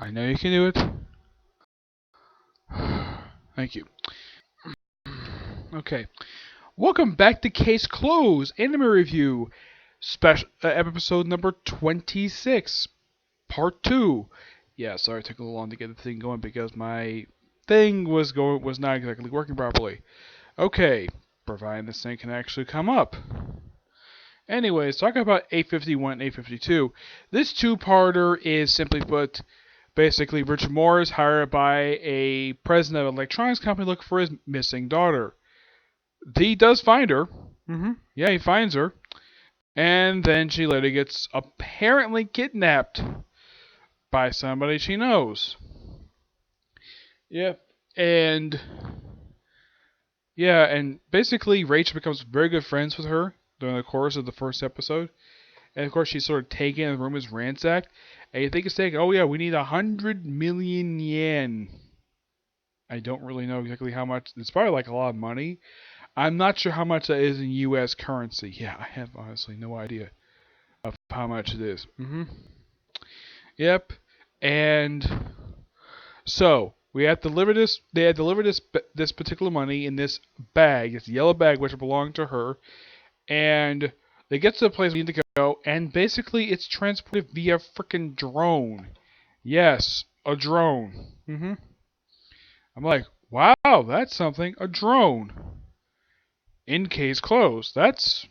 I know you can do it. Thank you. Okay. Welcome back to Case Closed Anime Review, special episode number 26, part 2. Yeah, sorry it took a little long to get the thing going because my thing was not exactly working properly. Okay, providing this thing can actually come up. Anyways, talking about 851 and 852, this two-parter is simply put, basically Richard Moore is hired by a president of an electronics company looking for his missing daughter. He does find her. Yeah, he finds her. And then she later gets apparently kidnapped by somebody she knows. Yep. And yeah, and basically Rachel becomes very good friends with her during the course of the first episode. And of course she's sort of taken and the room is ransacked. And you think it's taken, oh yeah, we need 100 million yen. I don't really know exactly how much. It's probably like a lot of money. I'm not sure how much that is in US currency. Yeah, I have honestly no idea of how much it is. Yep. And so we had delivered this. They had delivered this particular money in this bag, this yellow bag, which belonged to her. And they get to the place we need to go, and basically it's transported via freaking drone. Yes, a drone. I'm like, wow, that's something. A drone. In case closed. That's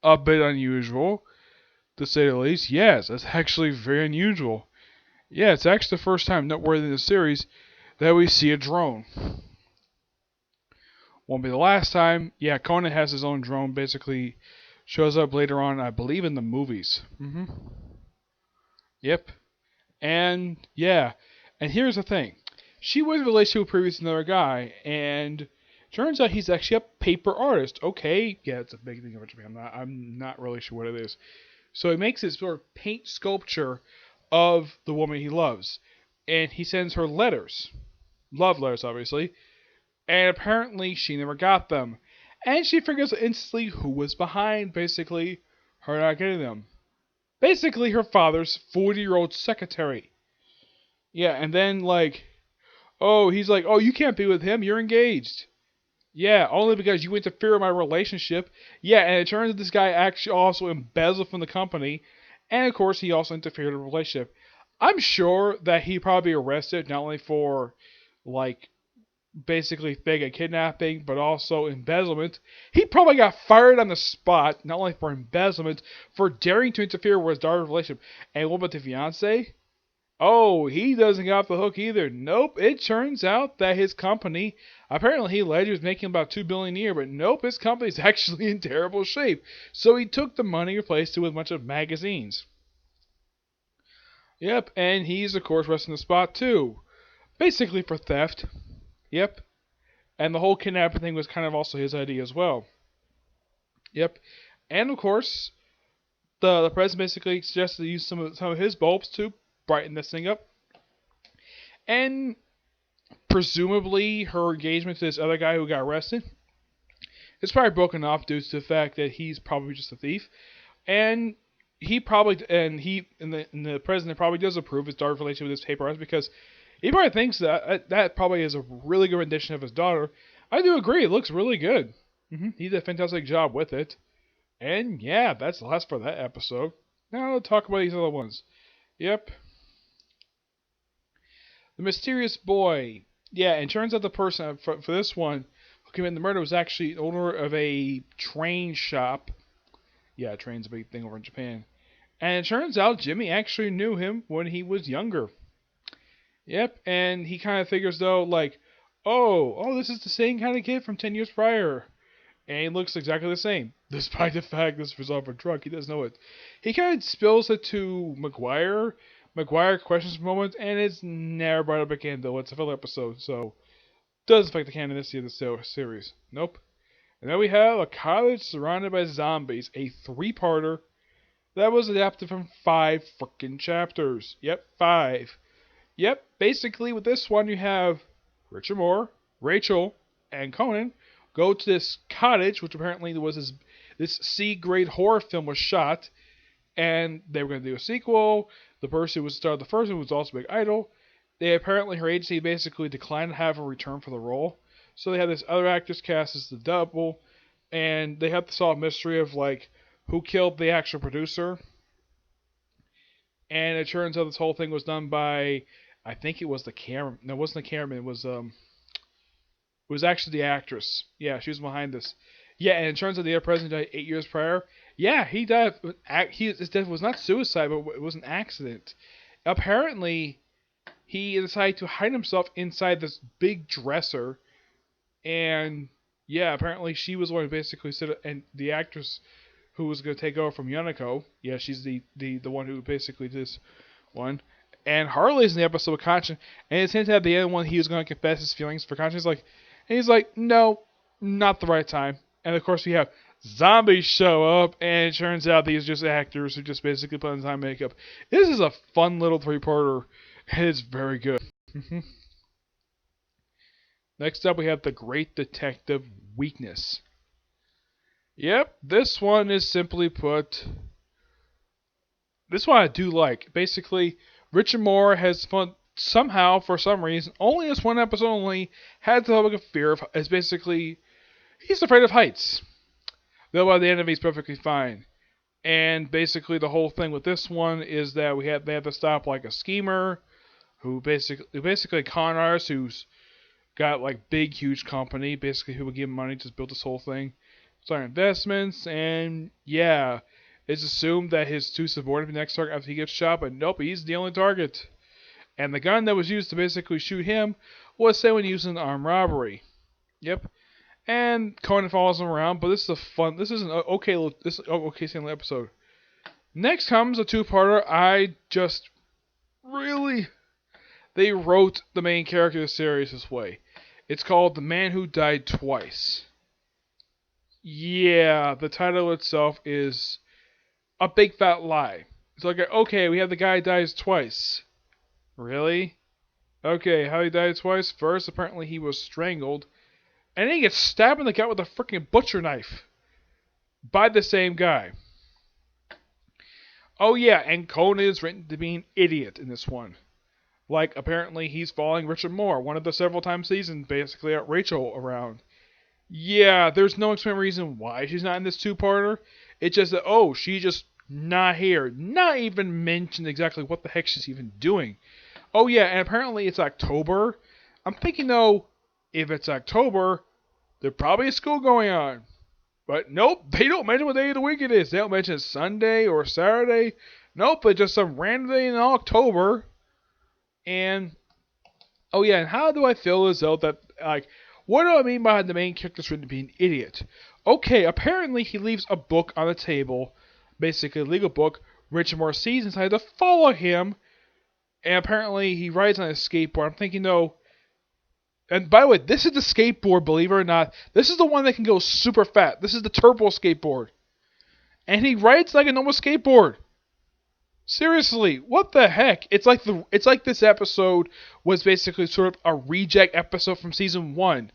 a bit unusual, to say the least. Yes, that's actually very unusual. Yeah, it's actually the first time noteworthy in the series that we see a drone. Won't be the last time. Yeah, Conan has his own drone, basically shows up later on, I believe, in the movies. Yep. And yeah. And here's the thing. She was in a relationship with previously another guy, and turns out he's actually a paper artist. Okay, yeah, it's a big thing over Japan. I'm not really sure what it is. So he makes this sort of paint sculpture of the woman he loves. And he sends her letters. Love letters, obviously. And apparently she never got them. And she figures instantly who was behind, basically, her not getting them. Basically, her father's 40-year-old secretary. Yeah, and then, like, oh, he's like, oh, you can't be with him, you're engaged. Yeah, only because you interfere with my relationship. Yeah, and it turns out this guy actually also embezzled from the company. And of course, he also interfered in the relationship. I'm sure that he probably arrested not only for, like, basically fake a kidnapping, but also embezzlement. He probably got fired on the spot, not only for embezzlement, for daring to interfere with his daughter's relationship. And what about the fiance? Oh, he doesn't get off the hook either. Nope, it turns out that his company, apparently he alleged he was making about $2 billion a year, but nope, his company's actually in terrible shape. So he took the money and replaced it with a bunch of magazines. Yep, and he's of course arrested on the spot too. Basically for theft. Yep. And the whole kidnapping thing was kind of also his idea as well. Yep. And of course, the president basically suggested to use some of his bulbs to brighten this thing up. And presumably her engagement to this other guy who got arrested is probably broken off due to the fact that he's probably just a thief. And the president probably does approve his daughter's relationship with this paper artist because he probably thinks that probably is a really good rendition of his daughter. I do agree, it looks really good. He did a fantastic job with it. And yeah, that's the last for that episode. Now let's talk about these other ones. Yep. The mysterious boy. Yeah, and turns out the person for this one who committed the murder was actually the owner of a train shop. Yeah, train's a big thing over in Japan. And it turns out Jimmy actually knew him when he was younger. Yep, and he kind of figures though, like, oh, this is the same kind of kid from 10 years prior. And he looks exactly the same. Despite the fact this was off a drug, he doesn't know it. He kind of spills it to McGuire. McGuire questions for a moment, and it's never brought up again, though. It's a filler episode, so doesn't affect the canonicy of the series. Nope. And then we have A College Surrounded by Zombies, a three-parter that was adapted from 5 frickin' chapters. Yep, 5. Yep, basically with this one you have Richard Moore, Rachel, and Conan go to this cottage, which apparently was this C-grade horror film was shot, and they were going to do a sequel. The person who was starred the first one was also Big Idol. They apparently, her agency basically declined to have a return for the role, so they had this other actress cast as the double, and they had to solve a mystery of like who killed the actual producer. And it turns out this whole thing was done by, I think it was the camera. No, it wasn't the cameraman. It was actually the actress. Yeah, she was behind this. Yeah, and it turns out the other president died 8 years prior. Yeah, he died. His death was not suicide, but it was an accident. Apparently, he decided to hide himself inside this big dresser, and yeah, apparently she was the one who basically said, and the actress who was going to take over from Yoniko. Yeah, she's the one who basically did this one. And Harley's in the episode with Conscience, and it's hinted at the end when he was going to confess his feelings for Conscience. And he's like, no, not the right time. And of course we have zombies show up, and it turns out these are just actors who just basically put on time makeup. This is a fun little three-parter, and it's very good. Next up we have The Great Detective Weakness. Yep, this one is simply put. This one I do like. Basically, Richard Moore has somehow, for some reason, only this one episode only, had the public a fear of. Is basically, he's afraid of heights. Though by the end of it, he's perfectly fine. And basically, the whole thing with this one is that they have to stop like a schemer, who basically a con artist who's got like big huge company, basically who would give him money to build this whole thing. Start investments, and yeah, it's assumed that his two subordinates next target after he gets shot, but nope, he's the only target. And the gun that was used to basically shoot him was someone used in an armed robbery. Yep. And Conan follows him around, but this is an okay single episode. Next comes a two-parter. They wrote the main character of the series this way. It's called The Man Who Died Twice. Yeah, the title itself is a big fat lie. It's like, okay, we have the guy who dies twice. Really? Okay, how he died twice? First, apparently he was strangled, and then he gets stabbed in the gut with a freaking butcher knife by the same guy. Oh yeah, and Conan is written to be an idiot in this one. Like, apparently he's following Richard Moore, one of the several times seasons, basically at Rachel around. Yeah, there's no explain reason why she's not in this two-parter. It's just that, oh, she's just not here. Not even mentioned exactly what the heck she's even doing. Oh yeah, and apparently it's October. I'm thinking though, if it's October, there's probably a school going on. But nope, they don't mention what day of the week it is. They don't mention Sunday or Saturday. Nope, it's just some random day in October. And, oh yeah, and how do I feel as though that, like, what do I mean by the main character's written to be an idiot? Okay, apparently he leaves a book on the table, basically a legal book. Richard Moore sees and decides to follow him, and apparently he rides on a skateboard. I'm thinking, no. And by the way, this is the skateboard, believe it or not. This is the one that can go super fast. This is the turbo skateboard. And he rides like a normal skateboard. Seriously, what the heck? It's like this episode was basically sort of a reject episode from season 1.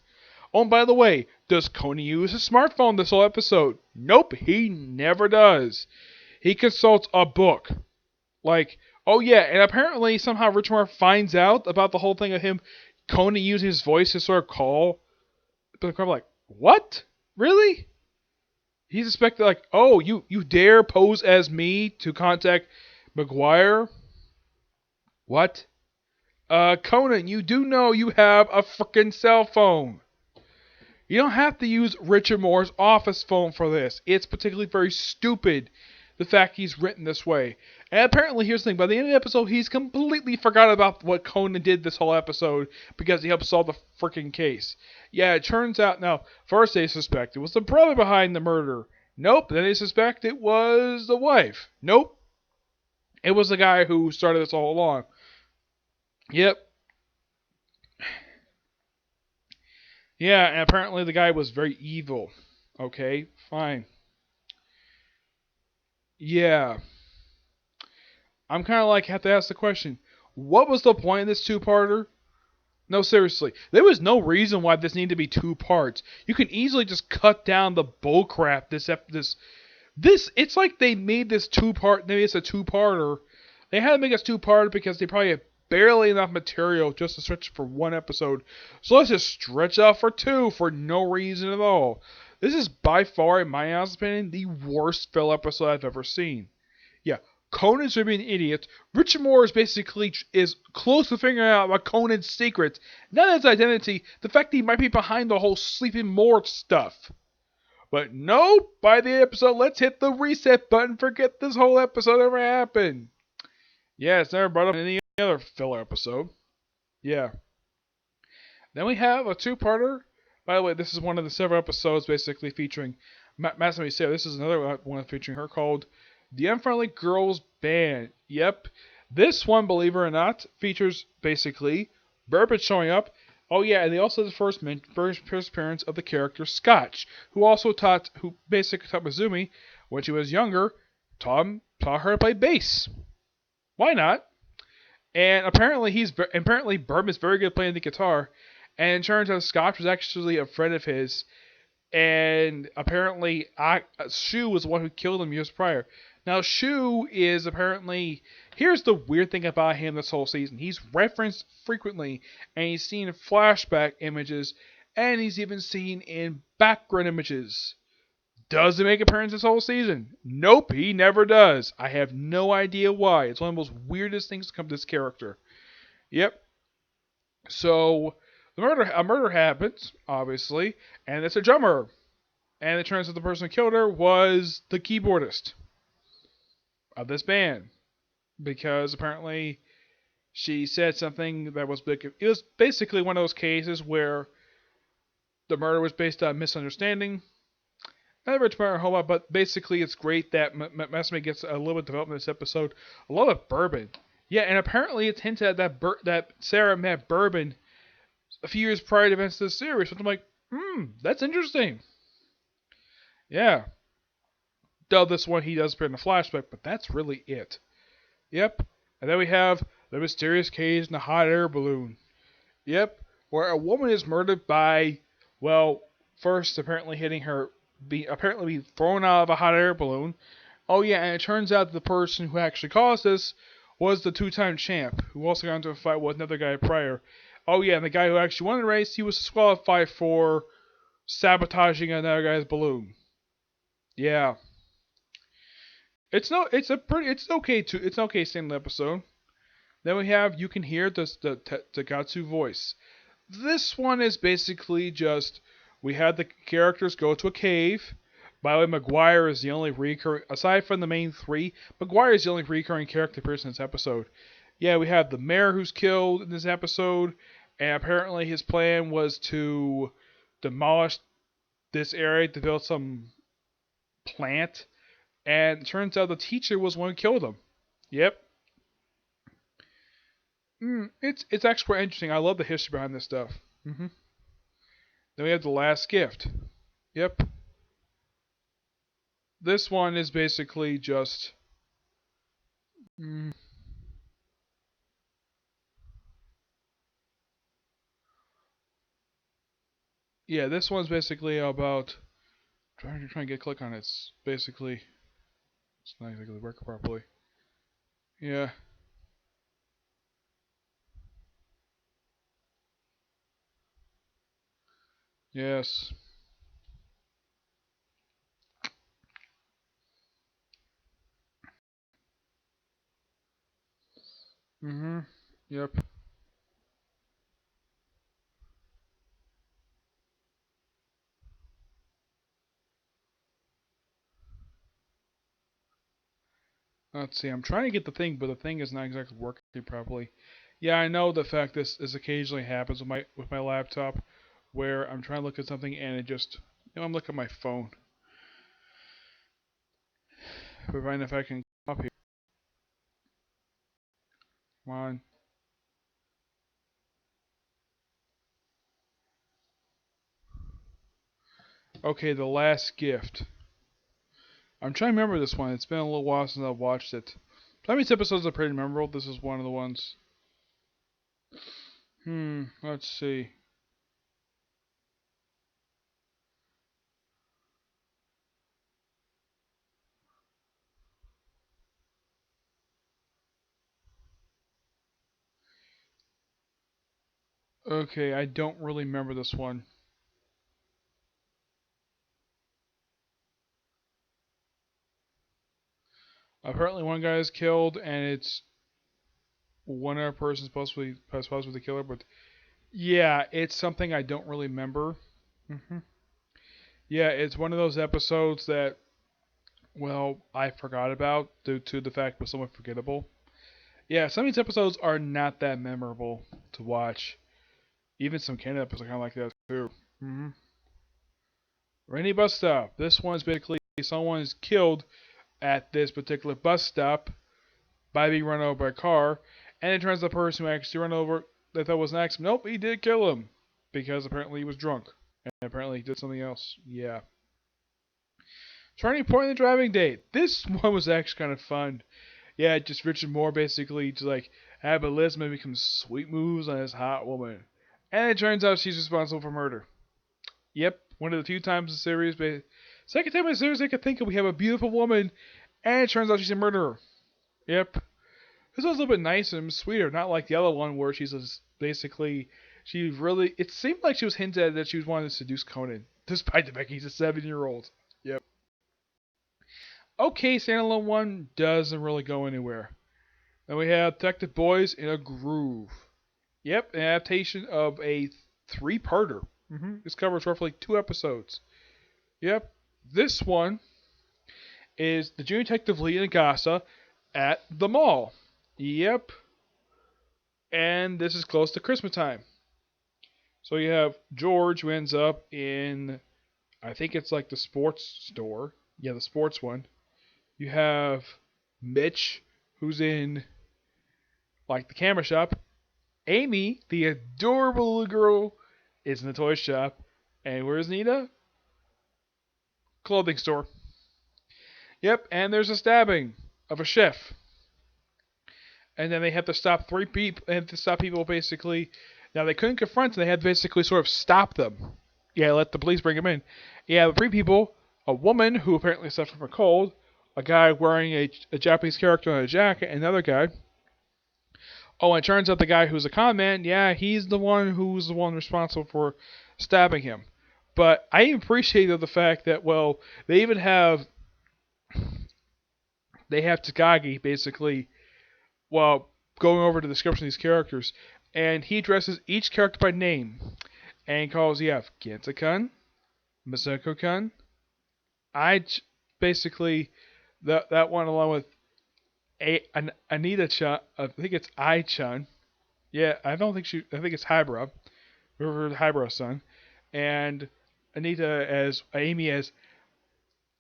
Oh, and by the way, does Conan use his smartphone this whole episode? Nope, he never does. He consults a book. Like, oh yeah, and apparently somehow Richard Moore finds out about the whole thing of him, Conan using his voice to sort of call. But the crowd like, what? Really? He suspected like, oh, you dare pose as me to contact McGuire? What? Conan, you do know you have a frickin' cell phone. You don't have to use Richard Moore's office phone for this. It's particularly very stupid, the fact he's written this way. And apparently, here's the thing, by the end of the episode, he's completely forgot about what Conan did this whole episode because he helped solve the frickin' case. Yeah, it turns out, now, first they suspect it was the brother behind the murder. Nope, then they suspect it was the wife. Nope. It was the guy who started this all along. Yep. Yeah, and apparently the guy was very evil. Okay, fine. Yeah. I'm kind of like, have to ask the question, what was the point of this two-parter? No, seriously. There was no reason why this needed to be 2 parts. You can easily just cut down the bullcrap this It's like they made this two-part, maybe it's a two-parter. They had to make this two-parter because they probably had barely enough material just to stretch for one episode. So let's just stretch out for two for no reason at all. This is by far, in my honest opinion, the worst filler episode I've ever seen. Yeah, Conan's being an idiot. Richard Moore is close to figuring out about Conan's secret, not his identity, the fact that he might be behind the whole sleeping Moore stuff. But no, by the episode, let's hit the reset button. Forget this whole episode ever happened. Yeah, it's never brought up in any other filler episode. Yeah. Then we have a two-parter. By the way, this is one of the several episodes basically featuring Masami Sayo. This is another one featuring her called The Unfriendly Girls Band. Yep. This one, believe it or not, features basically Burbage showing up. Oh yeah, and they also had the first appearance of the character Scotch, who basically taught Mizumi when she was younger, taught her to play bass. Why not? And apparently Bourbon is very good at playing the guitar, and it turns out Scotch was actually a friend of his, and apparently Shu was the one who killed him years prior. Now Shu is apparently, here's the weird thing about him this whole season. He's referenced frequently, and he's seen in flashback images, and he's even seen in background images. Does he make appearance this whole season? Nope, he never does. I have no idea why. It's one of the most weirdest things to come to this character. Yep. So a murder happens, obviously, and it's a drummer. And it turns out the person who killed her was the keyboardist of this band. Because apparently she said something that was big. It was basically one of those cases where the murder was based on misunderstanding. Not very a whole lot, but basically it's great that Masami gets a little bit of development in this episode. A lot of Bourbon. Yeah, and apparently it's hinted at that Sarah met Bourbon a few years prior to events of this series. So I'm like, that's interesting. Yeah. Though this one he does appear in the flashback, but that's really it. Yep. And then we have the mysterious case in the hot air balloon. Yep. Where a woman is murdered by, well, first apparently hitting her, apparently be thrown out of a hot air balloon. Oh yeah, and it turns out the person who actually caused this was the two-time champ, who also got into a fight with another guy prior. Oh yeah, and the guy who actually won the race, he was disqualified for sabotaging another guy's balloon. Yeah. It's an okay single episode. Then we have You Can Hear the Gatsu voice. This one is basically just, we had the characters go to a cave. By the way, Maguire is the only recurring, aside from the main three, Maguire is the only recurring character person in this episode. Yeah, we have the mayor who's killed in this episode, and apparently his plan was to demolish this area to build some plant, and it turns out the teacher was one who killed him. Yep. It's actually quite interesting. I love the history behind this stuff. Then we have The Last Gift. Yep. This one is basically just. Yeah, this one's basically about trying to get a click on it. It's basically, it's not exactly working properly. Yeah. Yes. Yep. Let's see. I'm trying to get the thing, but the thing is not exactly working properly. Yeah, I know the fact this occasionally happens with my laptop, where I'm trying to look at something and it just, I'm looking at my phone. Find if I can come up here. Come on. Okay, The Last Gift. I'm trying to remember this one. It's been a little while since I've watched it. Some of these episodes are pretty memorable. This is one of the ones. Let's see. Okay, I don't really remember this one. Apparently, one guy is killed, and it's one other person supposed to be the killer. But yeah, it's something I don't really remember. hmm Yeah, it's one of those episodes that, well, I forgot about due to the fact it was somewhat forgettable. Yeah, some of these episodes are not that memorable to watch. Even some Canada episodes are kind of like that too. hmm Rainy bus stop. This one's basically someone is killed at this particular bus stop by being run over by a car, and it turns out the person who actually run over they thought was an accident. Nope, he did kill him because apparently he was drunk and apparently he did something else. Yeah. Turning point in the driving date. This one was actually kind of fun. Yeah, just Richard Moore basically to like have Elizabeth become sweet moves on his hot woman, and it turns out she's responsible for murder. Yep, one of the few times in the series, but second time in the series I could think of, we have a beautiful woman, and it turns out she's a murderer. Yep. This one's a little bit nicer and sweeter, not like the other one where she's just basically she really. It seemed like she was hinted at that she was wanting to seduce Conan, despite the fact he's a 7-year-old. Yep. Okay, standalone one doesn't really go anywhere. Then we have Detective Boys in a Groove. Yep, an adaptation of a three-parter. This covers roughly 2 episodes. Yep, this one is the junior detective Lee and Agasa at the mall. Yep, and this is close to Christmas time. So you have George who ends up in, I think it's like the sports store. Yeah, the sports one. You have Mitch who's in like the camera shop. Amy, the adorable little girl, is in the toy shop. And where's Nina? Clothing store. Yep, and there's a stabbing of a chef. And then they have to stop 3 people and to stop people basically. Now they couldn't confront them, they had to basically sort of stop them. Yeah, let the police bring them in. Yeah, 3 people, a woman who apparently suffered from a cold, a guy wearing a Japanese character on a jacket, and another guy. Oh, and it turns out the guy who's a con man, yeah, he's the one responsible for stabbing him. But I appreciate the fact that, well, they have Takagi basically, well, going over the description of these characters, and he addresses each character by name, and calls, you have Genta-kun, Masako-kun, I basically, that one along with Anita-chan, I think it's I-chan, yeah, I think it's Hybra, her Hybra-san, and Anita as, Amy as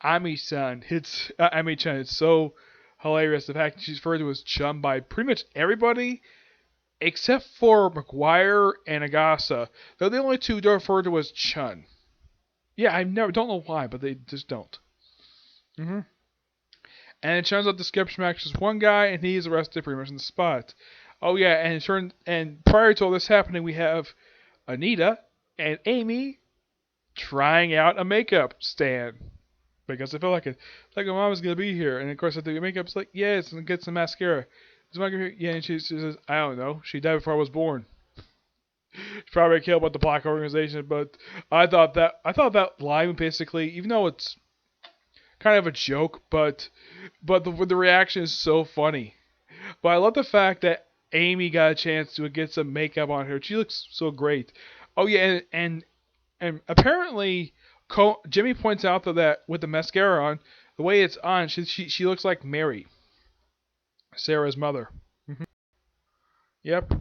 Ami-san. It's Ami-chan. It's so hilarious the fact that she's referred to as Chun by pretty much everybody except for McGuire and Agasa. They're the only two who don't refer to as Chun. Yeah, I never don't know why, but they just don't. hmm And it turns out the sketch matches one guy, and he's arrested pretty much on the spot. Oh yeah, and prior to all this happening, we have Anita and Amy trying out a makeup stand because I feel like it. Like my mom was gonna be here, and of course I do your makeup. It's like, yes, and get some mascara. Is my here? Yeah, and she says, I don't know. She died before I was born. She probably killed about the black organization, but I thought that line basically, even though it's kind of a joke, but the reaction is so funny. But I love the fact that Amy got a chance to get some makeup on her. She looks so great. Oh yeah, and apparently Jimmy points out that with the mascara on, the way it's on, she looks like Mary, Sarah's mother. hmm Yep.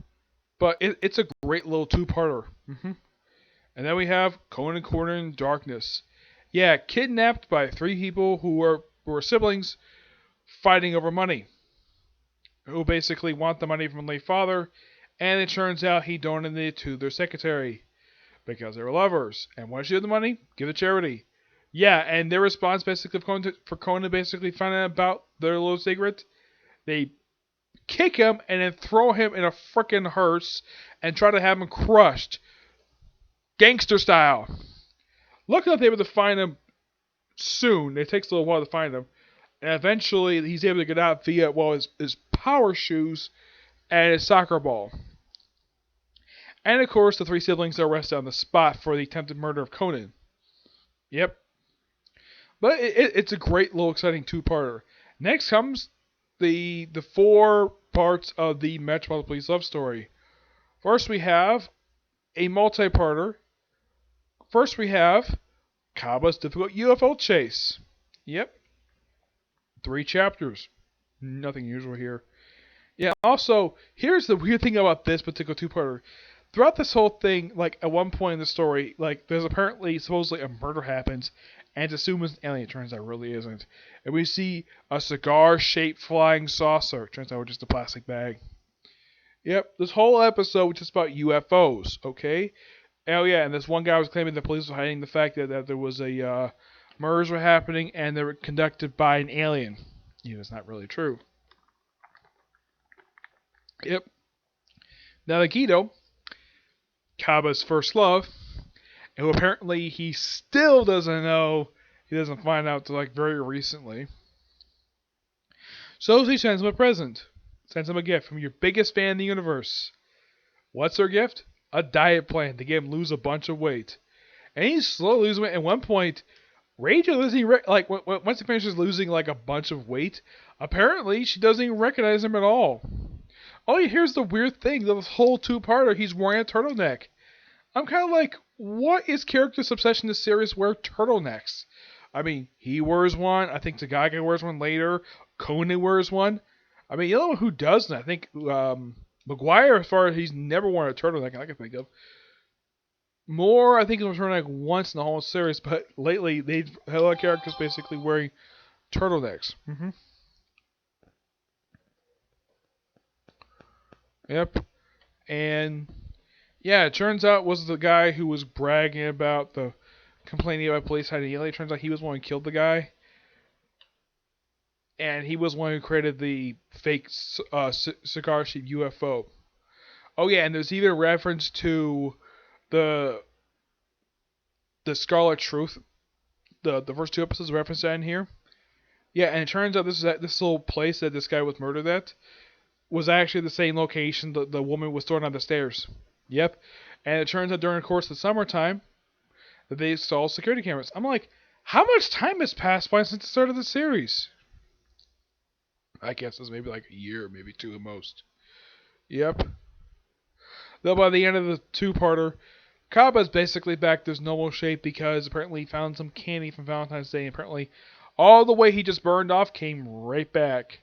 But it's a great little two-parter. And then we have Conan Corner in Darkness. Yeah, kidnapped by 3 people who are siblings fighting over money. Who basically want the money from their father, and it turns out he donated it to their secretary because they were lovers. And once you have the money, give it to charity. Yeah, and their response basically for Conan basically finding out about their little secret, they kick him and then throw him in a freaking hearse and try to have him crushed, gangster style. Luckily, they were able to find him soon. It takes a little while to find him, and eventually he's able to get out via his power shoes and his soccer ball. And of course, the three siblings are arrested on the spot for the attempted murder of Conan. Yep. But it's a great little exciting two-parter. Next comes the four parts of the Metropolitan Police love story. First we have a multi-parter. First we have Kaba's difficult UFO chase. Yep. 3 chapters. Nothing usual here. Yeah, also, here's the weird thing about this particular two-parter. Throughout this whole thing, like, at one point in the story, like, there's apparently, supposedly, a murder happens, and it's assumed it's an alien. It turns out it really isn't. And we see a cigar-shaped flying saucer. It turns out it's just a plastic bag. Yep, this whole episode was just about UFOs, okay? Oh, yeah, and this one guy was claiming the police were hiding the fact that there was a, murders were happening, and they were conducted by an alien. Yeah, it's not really true. Yep. Now, Nagito, Kaba's first love, who apparently he still doesn't know, he doesn't find out till like very recently. So he sends him a present. Sends him a gift from your biggest fan in the universe. What's her gift? A diet plan to get him lose a bunch of weight. And he's slowly losing weight. At one point, Rachel losing like once he finishes losing like a bunch of weight, apparently she doesn't even recognize him at all. Oh, here's the weird thing. The whole two-parter, he's wearing a turtleneck. I'm kind of like, what is character's obsession in this series wear turtlenecks? I mean, he wears one. I think Takagi wears one later. Conan wears one. I mean, you know who doesn't? I think Maguire, as far as he's never worn a turtleneck I can think of. Moore, I think he was wearing like once in the whole series, but lately they've had a lot of characters basically wearing turtlenecks. Yep. And yeah, it turns out it was the guy who was bragging about the complaining about police hiding alien. It turns out he was the one who killed the guy. And he was the one who created the fake cigar-shaped UFO. Oh yeah, and there's even a reference to the Scarlet Truth. The first 2 episodes reference that in here. Yeah, and it turns out this little place that this guy was murdered at was actually the same location the woman was thrown on the stairs. Yep. And it turns out during the course of the summertime that they installed security cameras. I'm like, how much time has passed by since the start of the series? I guess it's maybe like a year, maybe 2 at most. Yep. Though by the end of the two-parter, Kaba's basically back to his normal shape because apparently he found some candy from Valentine's Day. And apparently all the weight he just burned off came right back.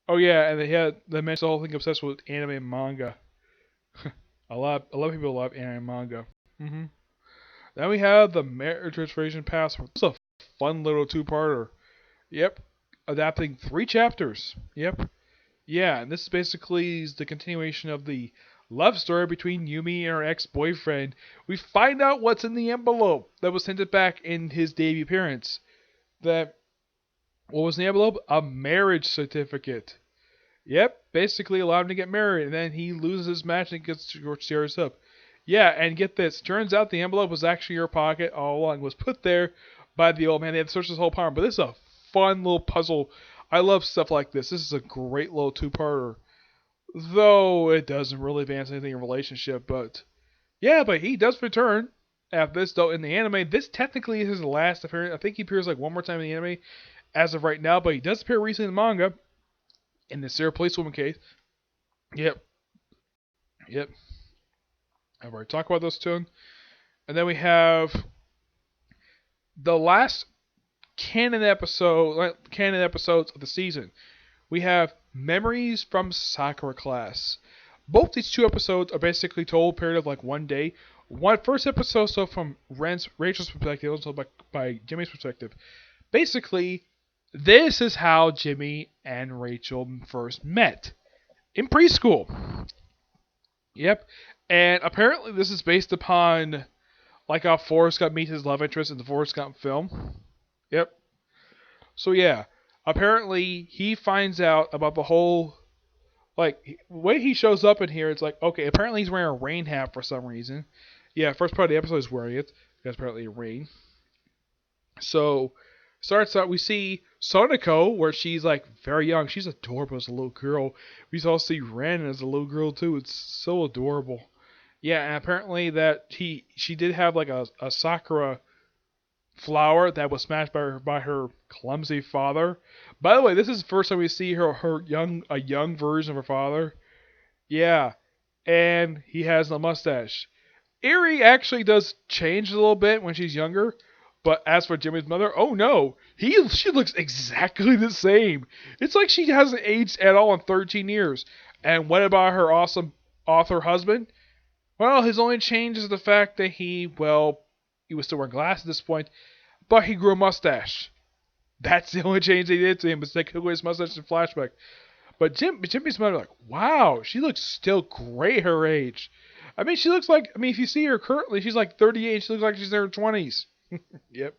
Oh yeah, and they mentioned the whole thing obsessed with anime and manga. a lot of people love anime and manga. Then we have the Marriage Restoration Passport. This is a fun little two-parter. Yep. Adapting 3 chapters. Yep. Yeah, and this is basically the continuation of the love story between Yumi and her ex-boyfriend. We find out what's in the envelope that was sent back in his debut appearance. What was in the envelope? A marriage certificate. Yep, basically allowed him to get married, and then he loses his match and gets tears up. Yeah, and get this. Turns out the envelope was actually in your pocket all along. It was put there by the old man. They had to search this whole apartment. But this is a fun little puzzle. I love stuff like this. This is a great little two-parter. Though it doesn't really advance anything in relationship. But yeah, but he does return after this. Though in the anime, this technically is his last appearance. I think he appears like one more time in the anime as of right now. But he does appear recently in the manga. In the Sarah Policewoman case. Yep. I've already talked about those 2. And then we have the last canon episodes of the season. We have Memories from Sakura Class. Both these 2 episodes are basically told a period of like 1 day. First episode, so from Rachel's perspective, also by Jimmy's perspective. Basically, this is how Jimmy and Rachel first met. In preschool. Yep. And apparently this is based upon like how Forrest Gump meets his love interest in the Forrest Gump film. Yep. So yeah. Apparently he finds out about the whole like the way he shows up in here. It's like, okay, apparently he's wearing a rain hat for some reason. Yeah, first part of the episode is wearing it. Because apparently it rained. So starts out, we see Sonoko, where she's like very young. She's adorable as a little girl. We also see Ren as a little girl too. It's so adorable. Yeah, and apparently that she did have like a Sakura flower that was smashed by her clumsy father. By the way, this is the first time we see a young version of her father. Yeah, and he has a mustache. Erie actually does change a little bit when she's younger, but as for Jimmy's mother, oh no, she looks exactly the same. It's like she hasn't aged at all in 13 years. And what about her awesome author husband? Well, his only change is the fact that he was still wearing glasses at this point, but he grew a mustache. That's the only change they did to him, was they took away his mustache in flashback. But Jimmy's mother, like, wow, she looks still great her age. I mean, she looks like, I mean, if you see her currently, she's like 38. She looks like she's in her 20s. Yep.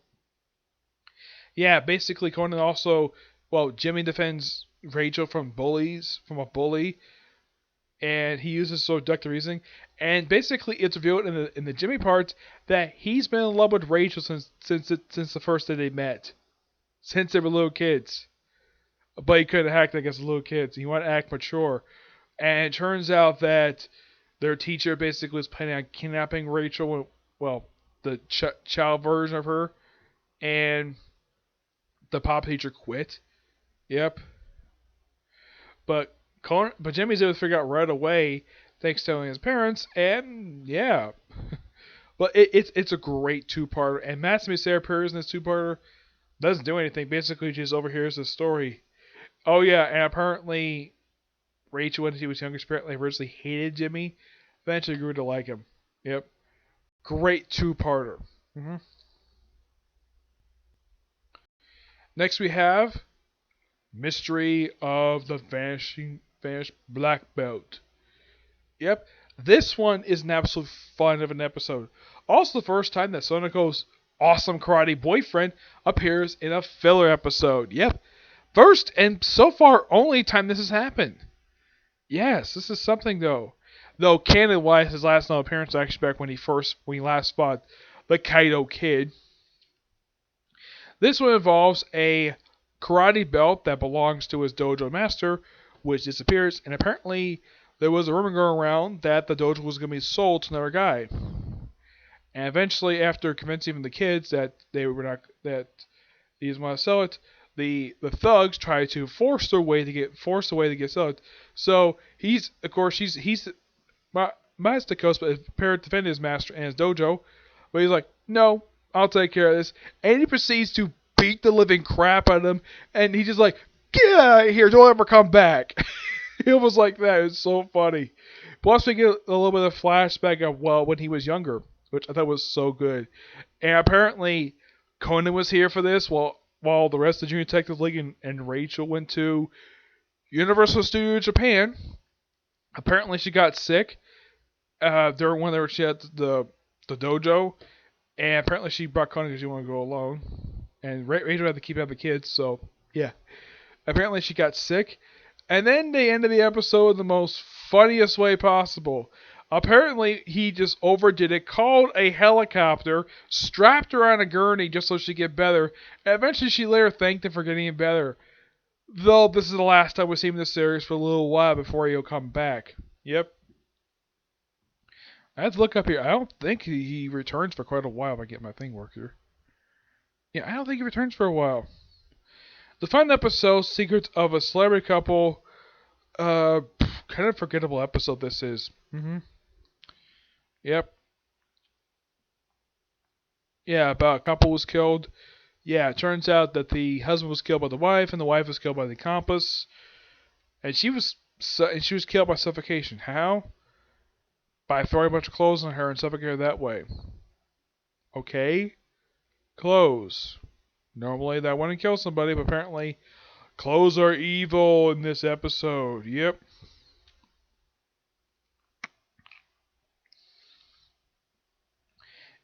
Yeah, basically, Conan also, well, Jimmy defends Rachel from a bully, and he uses so deductive reasoning. And basically, it's revealed in the Jimmy parts that he's been in love with Rachel since the first day they met, since they were little kids. But he couldn't act like as little kids. He wanted to act mature. And it turns out that their teacher basically was planning on kidnapping Rachel, well, the child version of her, and the pop teacher quit. Yep. But Jimmy's able to figure out right away, thanks to his parents, and yeah. But it's a great two-parter, and Matsumi Sarah appears in this two-parter, doesn't do anything, basically just overhears the story. Oh yeah, and apparently Rachel, when she was younger, apparently originally hated Jimmy, eventually grew to like him. Yep. Great two-parter. Next we have Mystery of the Vanished Black Belt. Yep. This one is an absolute fun of an episode. Also the first time that Sonoko's awesome karate boyfriend appears in a filler episode. Yep. First and so far only time this has happened. Yes, this is something though. Though canon wise, his last known appearance was actually back when he last fought the Kaido Kid. This one involves a karate belt that belongs to his dojo master, which disappears, and apparently there was a rumor going around that the dojo was going to be sold to another guy. And eventually, after convincing the kids that they were not that he didn't want to sell it, the thugs try to force the way to get sold. So he's Mazda but is prepared to defend his master and his dojo, but he's like, no, I'll take care of this. And he proceeds to beat the living crap out of him. And he's just like, get out of here. Don't ever come back. It was like that. It's so funny. Plus, we get a little bit of flashback of, well, when he was younger, which I thought was so good. And apparently, Conan was here for this while the rest of the Junior Detective League and Rachel went to Universal Studios Japan. Apparently, she got sick during when she had the dojo. And apparently she brought Conan because she wanted to go alone. And Rachel had to keep out the kids, so yeah. Apparently she got sick. And then they ended the episode in the most funniest way possible. Apparently he just overdid it, called a helicopter, strapped her on a gurney just so she'd get better, and eventually she later thanked him for getting better. Though this is the last time we see him in this series for a little while before he'll come back. Yep. I have to look up here. I don't think he returns for quite a while if I get my thing work here. Yeah, I don't think he returns for a while. The final episode, Secrets of a Celebrity Couple. Kind of forgettable episode this is. Yep. Yeah, about a couple was killed. Yeah, it turns out that the husband was killed by the wife, and the wife was killed by the accomplice. And she was killed by suffocation. How? By throwing a bunch of clothes on her and suffocating her that way. Okay. Clothes. Normally that wouldn't kill somebody, but apparently clothes are evil in this episode. Yep.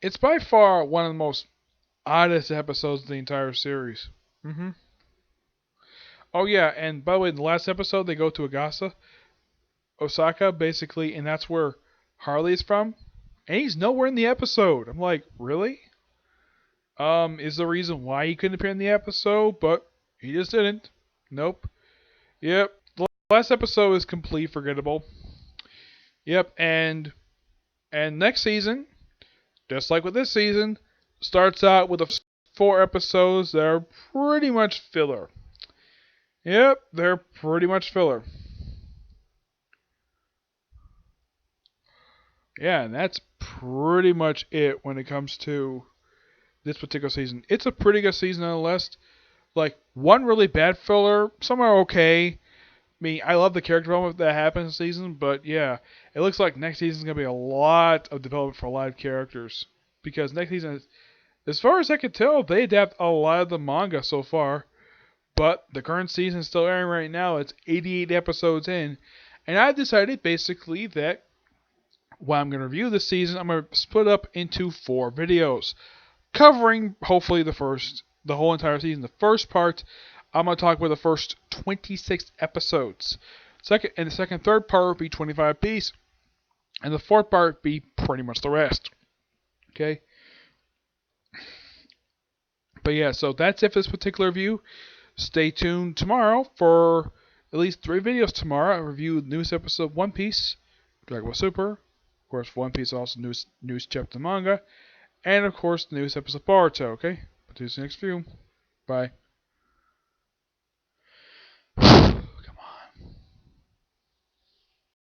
It's by far one of the most oddest episodes of the entire series. Oh yeah, and by the way, in the last episode they go to Osaka, basically, and that's where Harley is from. And he's nowhere in the episode. I'm like, really? Is the reason why he couldn't appear in the episode, but he just didn't. Nope. Yep. The last episode is completely forgettable. Yep, and And next season, just like with this season, starts out with the 4 episodes that are pretty much filler. Yep, they're pretty much filler. Yeah, and that's pretty much it when it comes to this particular season. It's a pretty good season nonetheless. Like, one really bad filler, some are okay. I mean, I love the character development that happens this season, but yeah, it looks like next season is going to be a lot of development for live characters. Because next season, as far as I can tell, they adapt a lot of the manga so far. But the current season is still airing right now. It's 88 episodes in. And I've decided basically that when I'm going to review this season, I'm going to split up into 4 videos, covering hopefully the whole entire season. The first part, I'm going to talk about the first 26 episodes. Third part will be 25 piece, and the fourth part will be pretty much the rest. Okay. But yeah, so that's it for this particular review. Stay tuned tomorrow for at least 3 videos tomorrow. I review the newest episode of One Piece, Dragon Ball Super. Of course, One Piece also newest chapter manga. And of course, the newest episode of Boruto, okay? But see you next view. Bye.